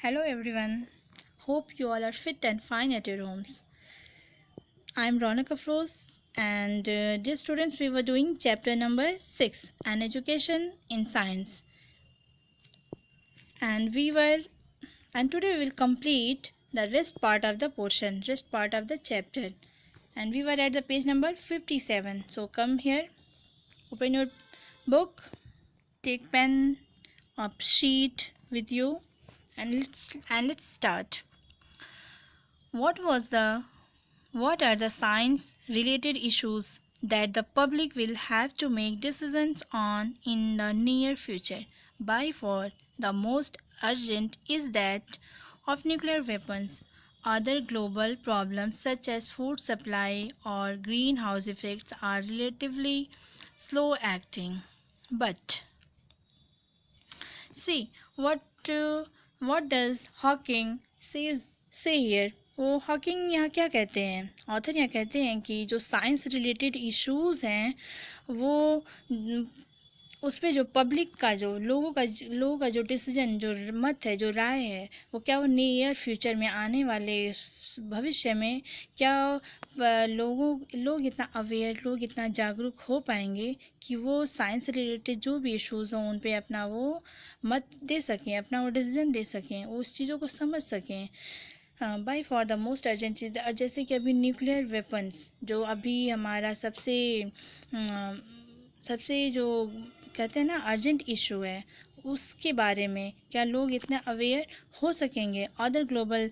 Hello everyone. Hope you all are fit and fine at your homes. I'm Ronak Afroz and dear students, we were doing chapter number 6, An Education in Science. And today we will complete the rest part of the portion, rest part of the chapter. And we were at the page number 57. So come here, open your book, take pen or sheet with you and let's start. What was the What are the science related issues that the public will have to make decisions on in the near future? By far, the most urgent is that of nuclear weapons. Other global problems such as food supply or greenhouse effects are relatively slow acting. But see what does Hawking say here? वो Hawking यहाँ क्या कहते हैं, author यहाँ कहते हैं कि जो साइंस रिलेटेड इश्यूज हैं वो उस पे जो पब्लिक का जो लोगों का जो डिसीजन, जो मत है, जो राय है, वो क्या वो नियर फ्यूचर में आने वाले भविष्य में क्या लोग इतना अवेयर, लोग इतना जागरूक हो पाएंगे कि वो साइंस रिलेटेड जो भी इश्यूज़ हों उन पे अपना वो मत दे सकें, अपना वो डिसीजन दे सकें, वो उस चीज़ों को समझ सकें. By for the most urgent चीज़, जैसे कि अभी न्यूक्लियर वेपन्स जो अभी हमारा सबसे जो कहते हैं ना अर्जेंट इशू है, उसके बारे में क्या लोग इतने अवेयर हो सकेंगे? अदर ग्लोबल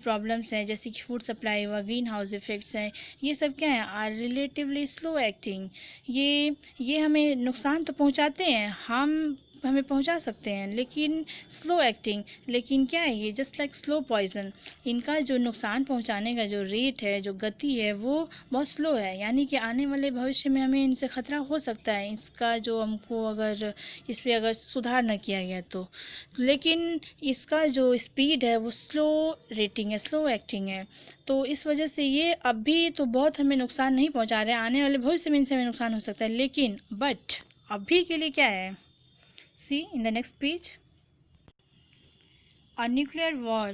प्रॉब्लम्स हैं जैसे कि फूड सप्लाई हुआ, ग्रीन हाउस इफ़ेक्ट्स हैं, ये सब क्या है? Are relatively slow acting. ये हमें नुकसान तो पहुंचाते हैं, हम हमें पहुंचा सकते हैं, लेकिन स्लो एक्टिंग. लेकिन क्या है? ये जस्ट लाइक स्लो पॉइजन. इनका जो नुकसान पहुंचाने का जो रेट है, जो गति है, वो बहुत स्लो है. यानी कि आने वाले भविष्य में हमें इनसे ख़तरा हो सकता है, इसका जो हमको अगर इस पर अगर सुधार न किया गया तो. लेकिन इसका जो स्पीड है वो स्लो रेटिंग है, स्लो एक्टिंग है. तो इस वजह से ये अभी तो बहुत हमें नुकसान नहीं पहुंचा रहे हैं, आने वाले भविष्य में इनसे हमें नुकसान हो सकता है. लेकिन बट अभी के लिए क्या है? See in the next page. A nuclear war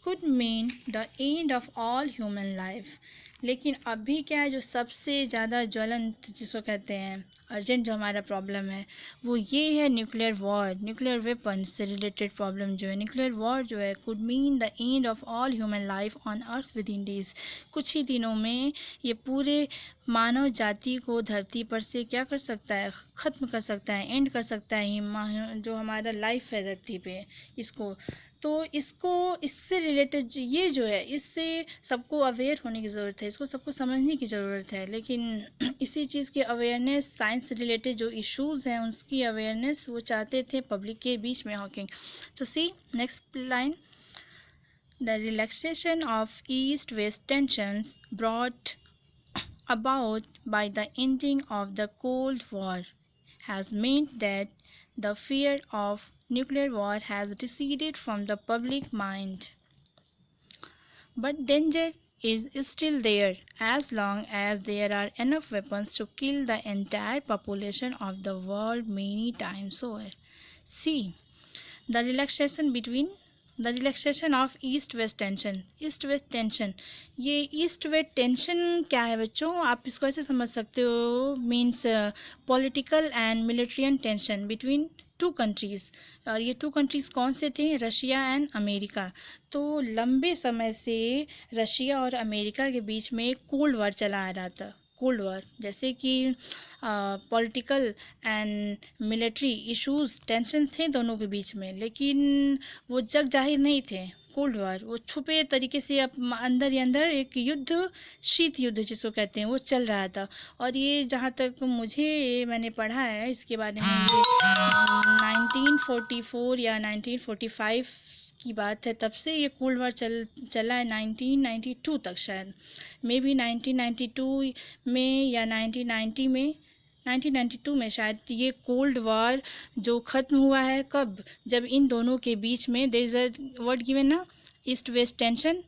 could mean the end of all human life. लेकिन अभी क्या है, जो सबसे ज़्यादा ज्वलंत जिसको कहते हैं अर्जेंट जो हमारा प्रॉब्लम है वो ये है न्यूक्लियर वॉर. न्यूक्लियर वेपन से रिलेटेड प्रॉब्लम जो है, न्यूक्लियर वॉर जो है, could mean the end of all human life on earth with in days. कुछ ही दिनों में ये पूरे मानव जाति को धरती पर से क्या कर सकता है? ख़त्म कर सकता है, एंड कर सकता है. जो हमारा लाइफ है धरती पे, इससे रिलेटेड ये जो है, इससे सबको अवेयर होने की ज़रूरत है, इसको सबको समझने की ज़रूरत है. लेकिन इसी चीज़ की अवेयरनेस, साइंस रिलेटेड जो इश्यूज़ हैं उसकी अवेयरनेस वो चाहते थे पब्लिक के बीच में. हॉकिंग. तो see next line. The relaxation of east west tensions brought about by the ending of the Cold War has meant that the fear of nuclear war has receded from the public mind. But danger is still there as long as there are enough weapons to kill the entire population of the world many times over. See, the relaxation of east west tension. East west tension, ये east west tension क्या है बच्चों? आप इसको ऐसे समझ सकते हो, means political and militarian tension between two countries. और ये टू कंट्रीज़ कौन से थे? Russia and America. तो लंबे समय से रशिया और अमेरिका के बीच में कोल्ड वॉर चला आ रहा था. कोल्ड वॉर जैसे कि political and military issues, tension थे दोनों के बीच में, लेकिन वो जग जाहिर नहीं थे. कोल्ड वॉर वो छुपे तरीके से अंदर ही अंदर एक युद्ध, शीत युद्ध जिसको कहते हैं, वो चल रहा था. और ये जहाँ तक मैंने पढ़ा है इसके बारे में, मुझे 1944 या 1945 की बात है, तब से ये कोल्ड वॉर चला है 1992 तक शायद. मे बी 1992 में या 1992 में शायद ये कोल्ड वॉर जो ख़त्म हुआ है. कब? जब इन दोनों के बीच में there is a word given ना, east west tension,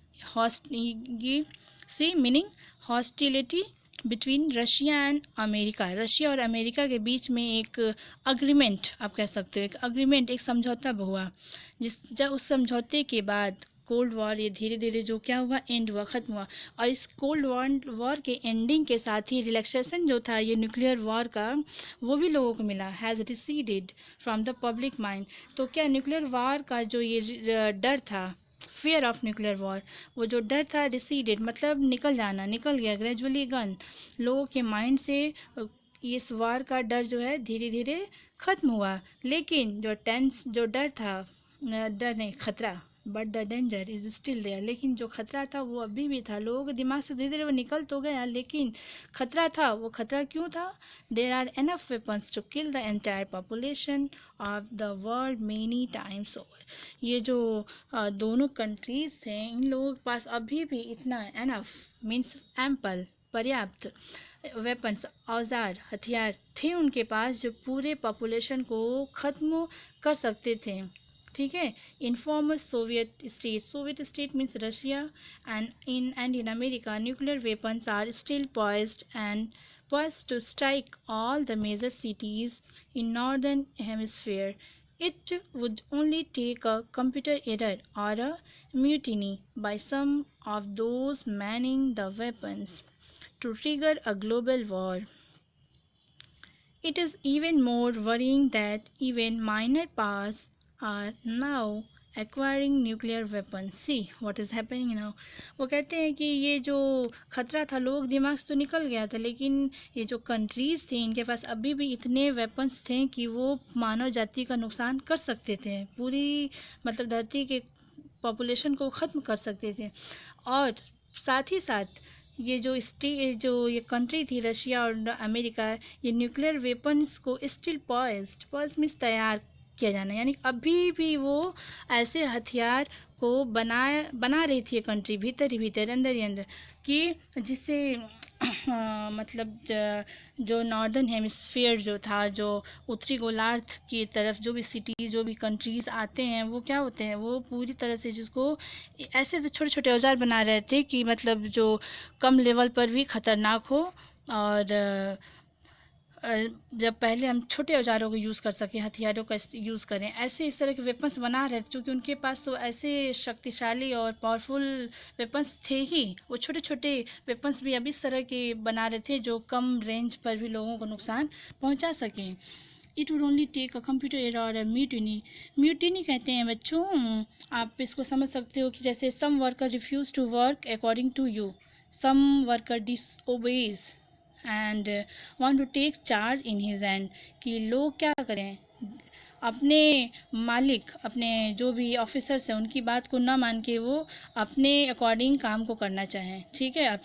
see meaning hostility, between Russia and America, Russia और अमेरिका के बीच में एक अग्रीमेंट, आप कह सकते हो एक अग्रीमेंट, एक समझौता हुआ, जब उस समझौते के बाद कोल्ड वॉर ये धीरे धीरे जो क्या हुआ, एंड हुआ, ख़त्म हुआ। और इस कोल्ड वॉर के एंडिंग के साथ ही रिलैक्सेशन जो था ये न्यूक्लियर वॉर का, वो भी लोगों को मिला, has receded from the public mind. तो क्या न्यूक्लियर वॉर का जो ये डर था, फियर ऑफ न्यूक्लियर वॉर, वो जो डर था रिसीडेड मतलब निकल जाना, निकल गया ग्रेजुअली गन लोगों के माइंड से। इस वार का डर जो है धीरे धीरे ख़त्म हुआ। लेकिन जो टेंस जो डर था, डर नहीं खतरा, but the danger is still there, लेकिन जो खतरा था वो अभी भी था, लोगों के दिमाग से धीरे धीरे वो निकल तो गया, लेकिन खतरा था। वो खतरा क्यों था? There are enough weapons to kill the entire population of the world many times over. ये जो दोनों कंट्रीज थे, इन लोगों के पास अभी भी इतना एनफ मीन्स एम्पल, पर्याप्त वेपन्स, औजार, हथियार थे उनके पास जो पूरे पॉपुलेशन को ख़त्म कर सकते थे। ठीक है। In former Soviet state means Russia and in America nuclear weapons are still poised to strike all the major cities in northern hemisphere. It would only take a computer error or a mutiny by some of those manning the weapons to trigger a global war. It is even more worrying that even minor powers are now acquiring nuclear weapons. See what is happening now. वो कहते हैं कि ये जो खतरा था लोग दिमाग से तो निकल गया था, लेकिन ये जो कंट्रीज़ थी इनके पास अभी भी इतने वेपन्स थे कि वो मानव जाति का नुकसान कर सकते थे, पूरी मतलब धरती के पॉपुलेशन को ख़त्म कर सकते थे। और साथ ही साथ जो ये कंट्री थी रशिया और अमेरिका, ये न्यूक्लियर वेपन्स को स्टिल पॉइज्ड मीन्स तैयार किया जाना, यानी अभी भी वो ऐसे हथियार को बना रही थी ये कंट्री भीतर ही भीतर, अंदर ही अंदर, कि जिससे मतलब जो नॉर्दर्न हेमिस्फीयर जो था, जो उत्तरी गोलार्ध की तरफ जो भी सिटीज़ जो भी कंट्रीज़ आते हैं, वो क्या होते हैं, वो पूरी तरह से जिसको ऐसे तो छोटे छोटे औजार बना रहे थे कि मतलब जो कम लेवल पर भी ख़तरनाक हो। और जब पहले हम छोटे औजारों को यूज़ कर सकें, हथियारों का यूज़ करें, ऐसे इस तरह के वेपन्स बना रहे थे, क्योंकि उनके पास तो ऐसे शक्तिशाली और पावरफुल वेपन्स थे ही। वो छोटे छोटे वेपन्स भी अब इस तरह के बना रहे थे जो कम रेंज पर भी लोगों को नुकसान पहुंचा सकें। It would only take a computer error or a mutiny. Mutiny कहते हैं बच्चों, आप इसको समझ सकते हो कि जैसे some worker refuse to work according to you, some worker disobeys and want to take charge in his hand, कि लोग क्या करें, अपने मालिक, अपने जो भी ऑफिसर्स हैं उनकी बात को ना मान के वो अपने अकॉर्डिंग काम को करना चाहें। ठीक है, अब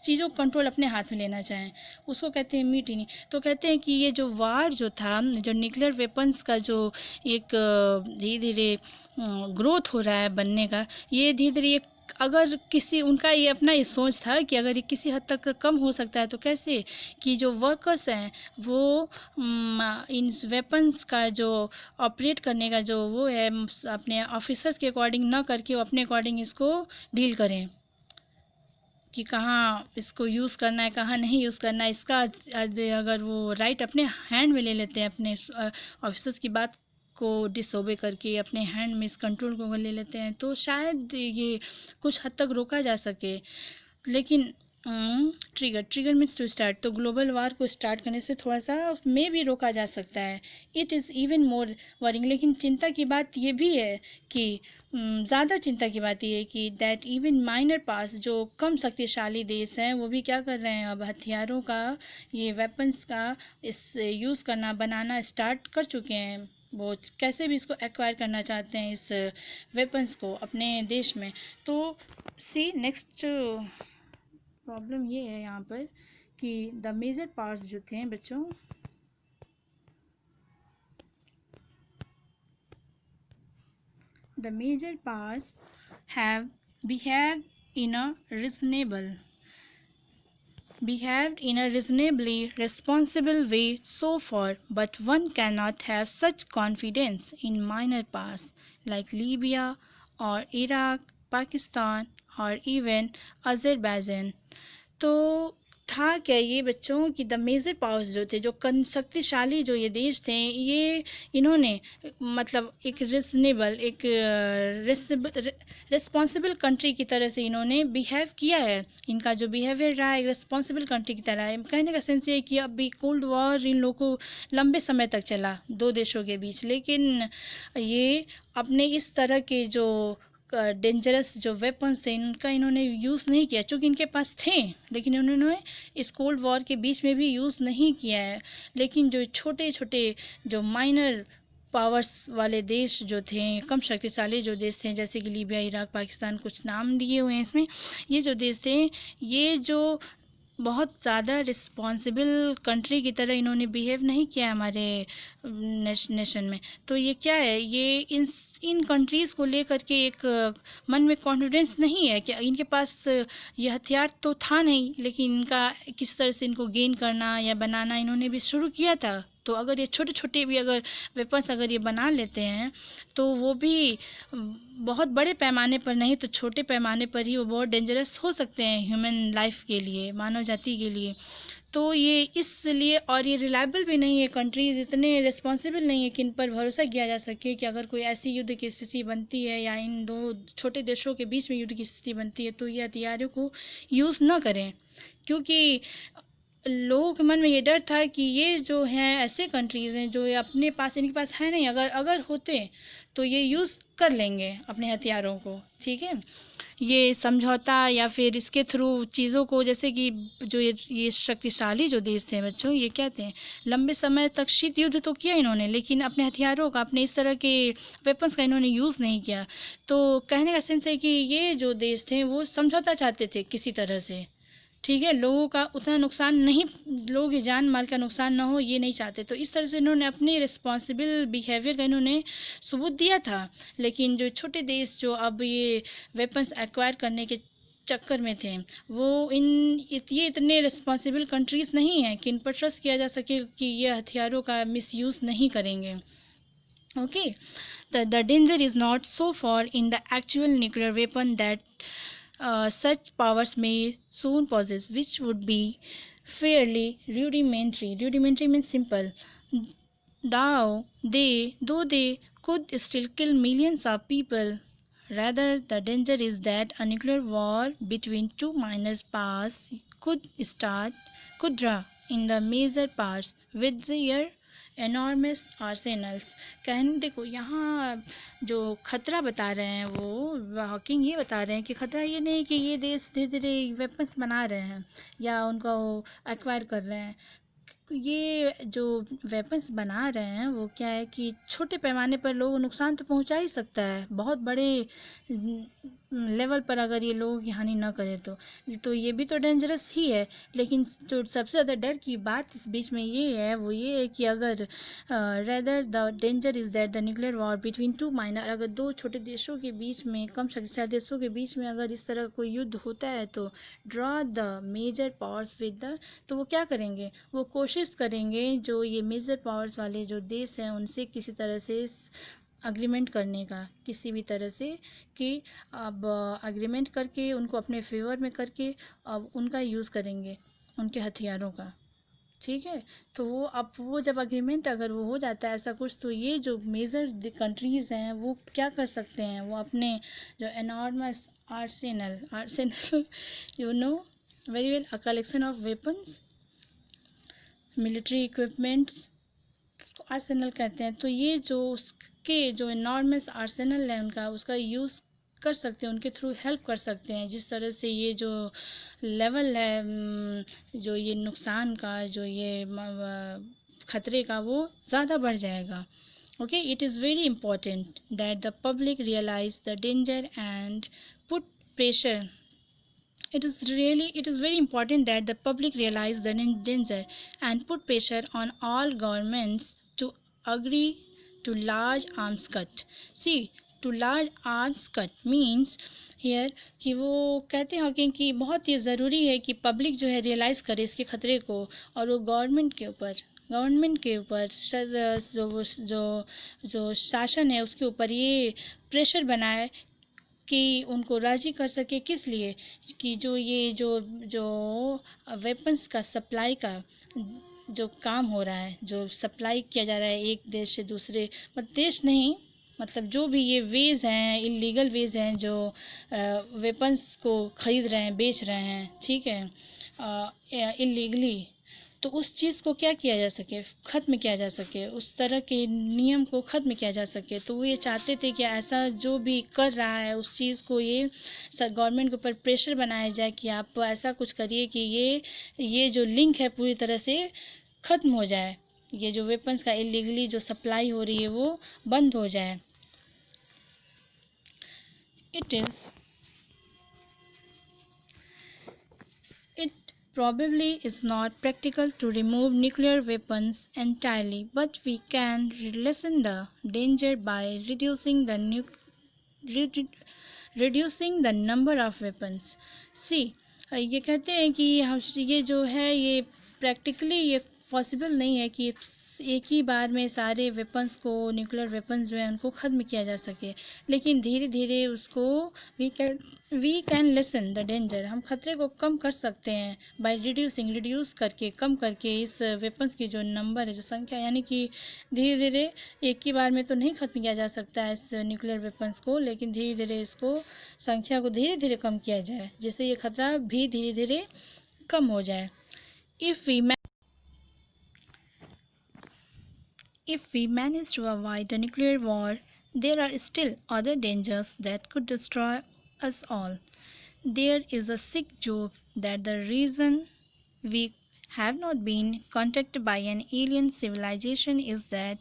चीज़ों को कंट्रोल अपने हाथ में लेना चाहें, उसको कहते हैं म्यूटिनी। तो कहते हैं कि ये जो वार जो था, जो न्यूक्लियर वेपन्स का जो एक धीरे धीरे ग्रोथ हो रहा है बनने का, ये धीरे धीरे अगर किसी उनका ये अपना ये सोच था कि अगर ये किसी हद तक कम हो सकता है तो कैसे, कि जो वर्कर्स हैं वो इन वेपन्स का जो ऑपरेट करने का जो वो है, अपने ऑफिसर्स के अकॉर्डिंग ना करके वो अपने अकॉर्डिंग इसको डील करें, कि कहाँ इसको यूज़ करना है कहाँ नहीं यूज़ करना है, इसका अगर वो राइट अपने हैंड में ले लेते हैं, अपने ऑफिसर्स की बात को डिसओबे करके अपने हैंड में इस कंट्रोल को ले लेते हैं, तो शायद ये कुछ हद तक रोका जा सके। लेकिन ट्रिगर मीन्स टू स्टार्ट, तो ग्लोबल वार को स्टार्ट करने से थोड़ा सा में भी रोका जा सकता है। It is even more worrying, लेकिन चिंता की बात ये भी है कि ज़्यादा चिंता की बात ये है कि दैट इवन माइनर पास, जो कम शक्तिशाली देश हैं, वो भी क्या कर रहे हैं, अब हथियारों का, ये वेपन्स का इस यूज़ करना, बनाना स्टार्ट कर चुके हैं। वो कैसे भी इसको एक्वायर करना चाहते हैं इस वेपन्स को अपने देश में। तो सी नेक्स्ट प्रॉब्लम ये है यहाँ पर कि द मेजर पार्ट्स जो थे बच्चों, the major parts have behaved in a reasonably responsible way so far, but one cannot have such confidence in minor parts like Libya or Iraq, Pakistan or even Azerbaijan. तो था क्या ये बच्चों की the major powers जो थे, जो शक्तिशाली जो ये देश थे, ये इन्होंने मतलब एक रिजनेबल, एक रिस्पॉन्सिबल कंट्री की तरह से इन्होंने बिहेव किया है। इनका जो बिहेवियर रहा है एक रिस्पॉन्सिबल कंट्री की तरह है। कहने का सेंस ये है कि अभी कोल्ड वॉर इन लोगों को लंबे समय तक चला दो देशों के बीच, लेकिन ये अपने इस तरह के जो डेंजरस जो वेपन्स थे इनका इन्होंने यूज़ नहीं किया, चूँकि इनके पास थे, लेकिन उन्होंने इस कोल्ड वॉर के बीच में भी यूज़ नहीं किया है। लेकिन जो छोटे छोटे जो माइनर पावर्स वाले देश जो थे, कम शक्तिशाली जो देश थे, जैसे कि लीबिया, इराक, पाकिस्तान, कुछ नाम दिए हुए हैं इसमें, ये जो देश थे, ये जो बहुत ज़्यादा रिस्पॉन्सिबल कंट्री की तरह इन्होंने बिहेव नहीं किया हमारे नेशन में। तो ये क्या है, ये इन कंट्रीज़ को लेकर के एक मन में कॉन्फिडेंस नहीं है कि इनके पास ये हथियार तो था नहीं, लेकिन इनका किस तरह से इनको गेन करना या बनाना इन्होंने भी शुरू किया था। तो अगर ये छोटे छोटे भी अगर वेपन्स अगर ये बना लेते हैं तो वो भी बहुत बड़े पैमाने पर नहीं तो छोटे पैमाने पर ही वो बहुत डेंजरस हो सकते हैं ह्यूमन लाइफ के लिए, मानव जाति के लिए। तो ये इसलिए, और ये रिलायबल भी नहीं है, कंट्रीज़ इतने रिस्पॉन्सिबल नहीं है कि इन पर भरोसा किया जा सके कि अगर कोई ऐसी युद्ध की स्थिति बनती है या इन दो छोटे देशों के बीच में युद्ध की स्थिति बनती है तो ये हथियारों को यूज़ ना करें। क्योंकि लोगों के मन में ये डर था कि ये जो हैं ऐसे कंट्रीज़ हैं जो ये अपने पास, इनके पास है नहीं, अगर अगर होते तो ये यूज़ कर लेंगे अपने हथियारों को। ठीक है, ये समझौता या फिर इसके थ्रू चीज़ों को, जैसे कि जो ये शक्तिशाली जो देश थे बच्चों, ये क्या थे, लंबे समय तक शीत युद्ध तो किया इन्होंने, लेकिन अपने हथियारों का, अपने इस तरह के वेपन्स का इन्होंने यूज़ नहीं किया। तो कहने का सेंस है कि ये जो देश थे वो समझौता चाहते थे किसी तरह से। ठीक है, लोगों का उतना नुकसान नहीं, लोगों की जान माल का नुकसान ना हो, ये नहीं चाहते। तो इस तरह से इन्होंने अपने रिस्पॉन्सिबल बिहेवियर का इन्होंने सबूत दिया था। लेकिन जो छोटे देश जो अब ये वेपन्स एक्वायर करने के चक्कर में थे, वो ये इतने रिस्पॉन्सिबल कंट्रीज़ नहीं हैं कि इन पर ट्रस्ट किया जा सके कि ये हथियारों का मिसयूज़ नहीं करेंगे। Okay, the danger is not so far in the actual nuclear weapon that such powers may soon possess, which would be fairly rudimentary. Rudimentary means simple. Though they could still kill millions of people. Rather, the danger is that a nuclear war between two minor powers could draw in the major powers with their enormous arsenals. कहने देखो, यहाँ जो खतरा बता रहे हैं वो Hawking ये बता रहे हैं कि खतरा ये नहीं कि ये देश धीरे धीरे वेपन्स बना रहे हैं या उनका वो एक्वायर कर रहे हैं। ये जो वेपन्स बना रहे हैं वो क्या है कि छोटे पैमाने पर लोगों को नुकसान तो पहुंचा ही सकता है, बहुत बड़े लेवल पर अगर ये लोगों की हानि ना करे तो ये भी तो डेंजरस ही है। लेकिन जो सबसे ज़्यादा डर की बात इस बीच में ये है, वो ये है कि अगर rather the danger is that the nuclear war between two minor, अगर दो छोटे देशों के बीच में, कम शक्तिशाली देशों के बीच में अगर इस तरह कोई युद्ध होता है तो draw the major powers with the, तो वो क्या करेंगे, वो कोशिश करेंगे जो ये मेजर पावर्स वाले जो देश हैं उनसे किसी तरह से अग्रीमेंट करने का, किसी भी तरह से कि अब अग्रीमेंट करके उनको अपने फेवर में करके अब उनका यूज़ करेंगे, उनके हथियारों का। ठीक है, तो वो अब वो जब अग्रीमेंट अगर वो हो जाता है ऐसा कुछ, तो ये जो मेजर कंट्रीज़ हैं वो क्या कर सकते हैं, वो अपने जो enormous Arsenal you know very well, a collection of weapons, military equipments, Arsenal कहते हैं। तो ये जो उसके जो इनॉर्मस आर्सेनल है उनका, उसका यूज़ कर सकते हैं, उनके थ्रू हेल्प कर सकते हैं, जिस तरह से ये जो लेवल है जो ये नुकसान का, जो ये खतरे का, वो ज़्यादा बढ़ जाएगा। Okay, it is very important that the public realise the danger and put pressure. It is very important that the public realize the danger and put pressure on all governments to agree to large arms cut. See, to large arms cut means here कि वो कहते हैं कि बहुत ही ज़रूरी है कि public जो है रियलाइज़ करे इसके ख़तरे को, और वो गवर्नमेंट के ऊपर जो जो जो शासन है उसके ऊपर ये प्रेशर बनाए कि उनको राज़ी कर सके, किस लिए कि जो ये जो वेपन्स का सप्लाई का जो काम हो रहा है, जो सप्लाई किया जा रहा है एक देश से दूसरे, मतलब देश नहीं, मतलब जो भी ये वेज़ हैं, इलीगल वेज़ हैं जो वेपन्स को ख़रीद रहे हैं, बेच रहे हैं, ठीक है, इलीगली, तो उस चीज़ को क्या किया जा सके, ख़त्म किया जा सके, उस तरह के नियम को ख़त्म किया जा सके। तो वो ये चाहते थे कि ऐसा जो भी कर रहा है उस चीज़ को ये गवर्नमेंट के ऊपर प्रेशर बनाया जाए कि आप ऐसा कुछ करिए कि ये जो लिंक है पूरी तरह से ख़त्म हो जाए, ये जो वेपन्स का इलीगली जो सप्लाई हो रही है वो बंद हो जाए। It is It probably is not practical to remove nuclear weapons entirely, but we can lessen the danger by redu- reducing the number of weapons. See, ये कहते हैं कि ये जो है ये प्रैक्टिकली ये पॉसिबल नहीं है कि एक ही बार में सारे वेपन्स को, न्यूक्लियर वेपन्स जो है उनको ख़त्म किया जा सके, लेकिन धीरे धीरे उसको we can lessen the danger, हम खतरे को कम कर सकते हैं बाय रिड्यूस करके, कम करके इस वेपन्स की जो नंबर है, जो संख्या, यानी कि धीरे धीरे एक ही बार में तो नहीं ख़त्म किया जा सकता है इस न्यूक्लियर वेपन्स को, लेकिन धीरे धीरे इसको संख्या को धीरे धीरे कम किया जाए, जिससे ये खतरा भी धीरे धीरे कम हो जाए। If we manage to avoid a nuclear war, there are still other dangers that could destroy us all. There is a sick joke that the reason we have not been contacted by an alien civilization is that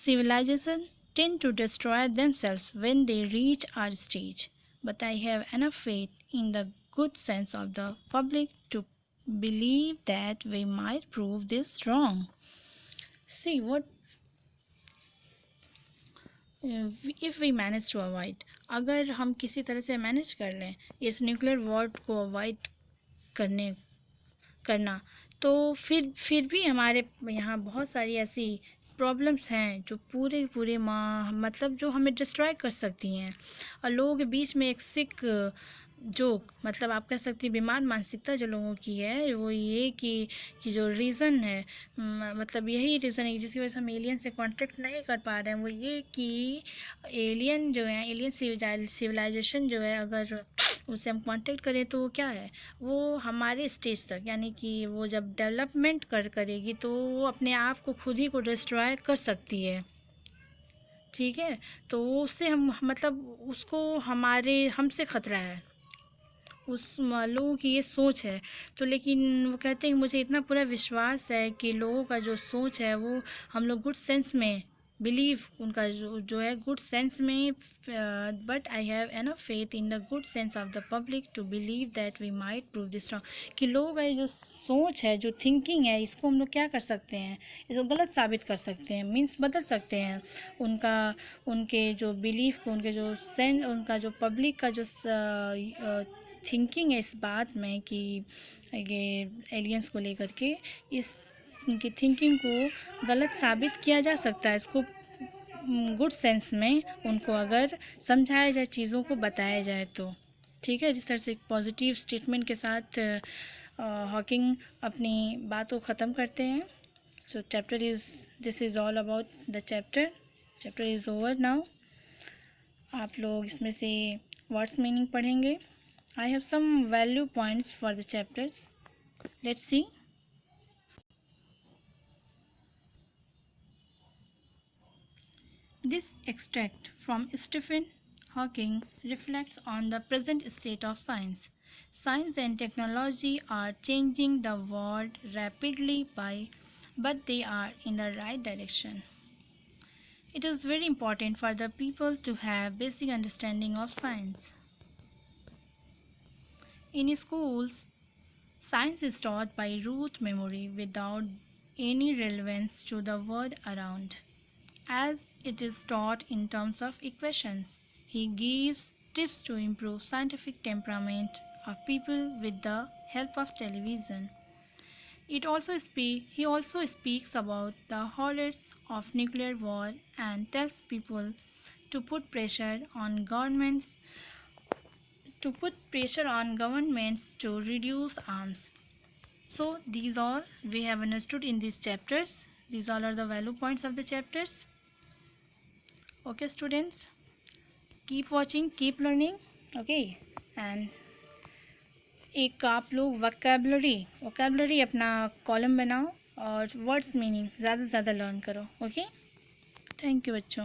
civilizations tend to destroy themselves when they reach our stage. But I have enough faith in the good sense of the public to believe that we might prove this wrong. See what if we manage to avoid, अगर हम किसी तरह से manage कर लें इस nuclear war को avoid करने करना, तो फिर भी हमारे यहाँ बहुत सारी ऐसी प्रॉब्लम्स हैं जो पूरे पूरे मतलब जो हमें डिस्ट्रॉय कर सकती हैं, और लोगों के बीच में एक सिक जोक, मतलब आप कह सकती हैं बीमार मानसिकता जो लोगों की है वो ये कि जो रीज़न है, मतलब यही रीज़न है जिसकी वजह से हम एलियन से कांटेक्ट नहीं कर पा रहे हैं, वो ये कि एलियन जो है, एलियन सिविलाइजेशन जो है, अगर उससे हम कांटेक्ट करें तो वो क्या है, वो हमारे स्टेज तक, यानी कि वो जब डेवलपमेंट करेगी तो वो अपने आप को खुद ही को डिस्ट्रॉय कर सकती है, ठीक है, तो उससे हम मतलब उसको हमसे खतरा है, उस लोगों की ये सोच है। तो लेकिन वो कहते हैं कि मुझे इतना पूरा विश्वास है कि लोगों का जो सोच है वो हम लोग गुड सेंस में बिलीव, उनका जो है गुड सेंस में, but I have enough faith in the good sense of the public to believe that we might prove this wrong, कि लोगों का ये जो सोच है, जो थिंकिंग है, इसको हम लोग क्या कर सकते हैं, इसको गलत साबित कर सकते हैं, मीन्स बदल सकते हैं उनका, उनके जो बिलीफ को, उनके जो सेंस, उनका जो पब्लिक का जो थिंकिंग है इस बात में कि ये एलियंस को लेकर के, इस उनकी थिंकिंग को गलत साबित किया जा सकता है, इसको गुड सेंस में उनको अगर समझाया जाए, चीज़ों को बताया जाए तो, ठीक है। जिस तरह से एक पॉजिटिव स्टेटमेंट के साथ हॉकिंग अपनी बात को ख़त्म करते हैं। सो chapter is, this is all about the chapter is over now. आप लोग इसमें से वर्ड्स मीनिंग पढ़ेंगे। I have some value points for the chapters. Let's see. This extract from Stephen Hawking reflects on the present state of science. Science and technology are changing the world rapidly but they are in the right direction. It is very important for the people to have basic understanding of science. In schools, science is taught by rote memory without any relevance to the world around. As it is taught in terms of equations, he gives tips to improve scientific temperament of people with the help of television. He also speaks about the horrors of nuclear war and tells people to put pressure on governments to put pressure on governments to reduce arms. So these all we have understood in these chapters. These all are the value points of the chapters. Okay students, keep watching, keep learning. Okay, and एक आप लोग vocabulary अपना column बनाओ और words meaning ज़्यादा से ज़्यादा learn करो. ओके, थैंक यू बच्चों.